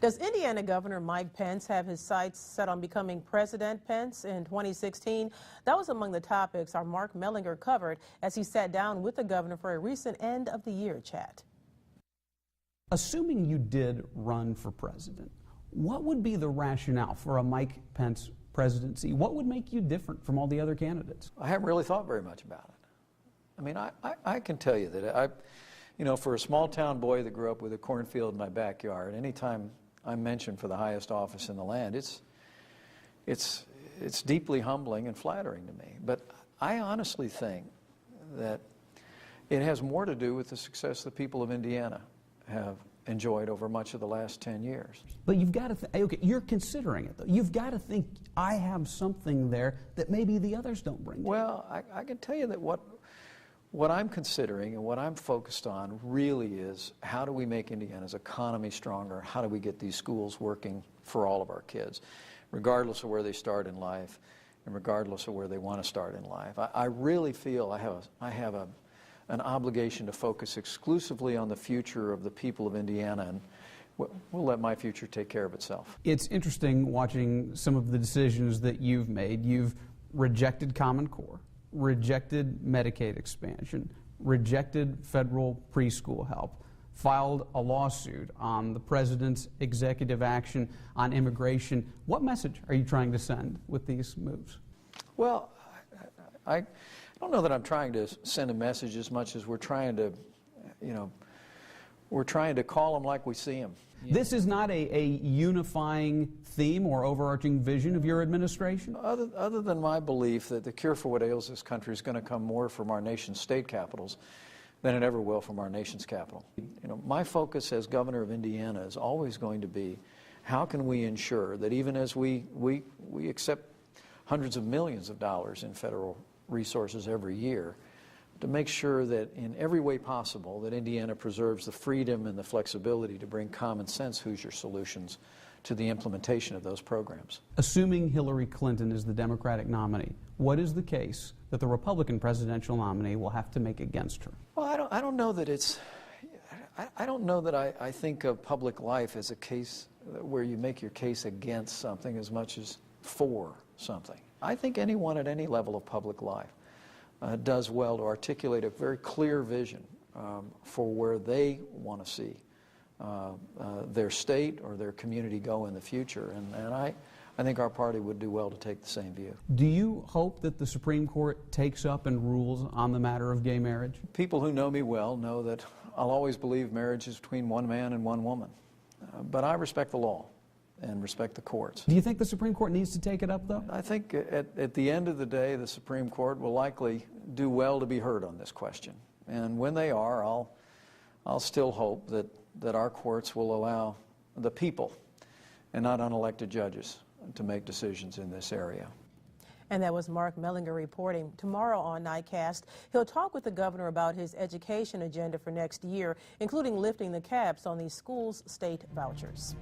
Does Indiana Governor Mike Pence have his sights set on becoming President Pence in 2016? That was among the topics our Mark Mellinger covered as he sat down with the governor for a recent end-of-the-year chat. Assuming you did run for president, what would be the rationale for a Mike Pence presidency? What would make you different from all the other candidates? I haven't really thought very much about it. I mean, I can tell you that for a small town boy that grew up with a cornfield in my backyard, anytime I'm mentioned for the highest office in the land, it's deeply humbling and flattering to me. But I honestly think that it has more to do with the success the people of Indiana have enjoyed over much of the last 10 years. But you've got to okay, you're considering it though. You've got to think I have something there that maybe the others don't bring. Well, I can tell you that what I'm considering and what I'm focused on really is how do we make Indiana's economy stronger? How do we get these schools working for all of our kids, regardless of where they start in life and regardless of where they want to start in life? I really feel I have an obligation to focus exclusively on the future of the people of Indiana, and we'll let my future take care of itself. It's interesting watching some of the decisions that you've made. You've rejected Common Core, rejected Medicaid expansion, rejected federal preschool help, filed a lawsuit on the president's executive action on immigration. What message are you trying to send with these moves? Well, I don't know that I'm trying to send a message as much as we're trying to call them like we see them. This is not a unifying theme or overarching vision of your administration? Other than my belief that the cure for what ails this country is going to come more from our nation's state capitals than it ever will from our nation's capital. My focus as governor of Indiana is always going to be how can we ensure that even as we accept hundreds of millions of dollars in federal resources every year, to make sure that in every way possible that Indiana preserves the freedom and the flexibility to bring common sense Hoosier solutions to the implementation of those programs. Assuming Hillary Clinton is the Democratic nominee, what is the case that the Republican presidential nominee will have to make against her? Well, I don't know that I think of public life as a case where you make your case against something as much as for something. I think anyone at any level of public life does well to articulate a very clear vision for where they want to see their state or their community go in the future. And I think our party would do well to take the same view. Do you hope that the Supreme Court takes up and rules on the matter of gay marriage? People who know me well know that I'll always believe marriage is between one man and one woman. But I respect the law and respect the courts. Do you think the Supreme Court needs to take it up, though? I think at the end of the day, the Supreme Court will likely do well to be heard on this question. And when they are, I'll still hope that our courts will allow the people and not unelected judges to make decisions in this area. And that was Mark Mellinger reporting. Tomorrow on Nightcast, he'll talk with the governor about his education agenda for next year, including lifting the caps on these schools' state vouchers.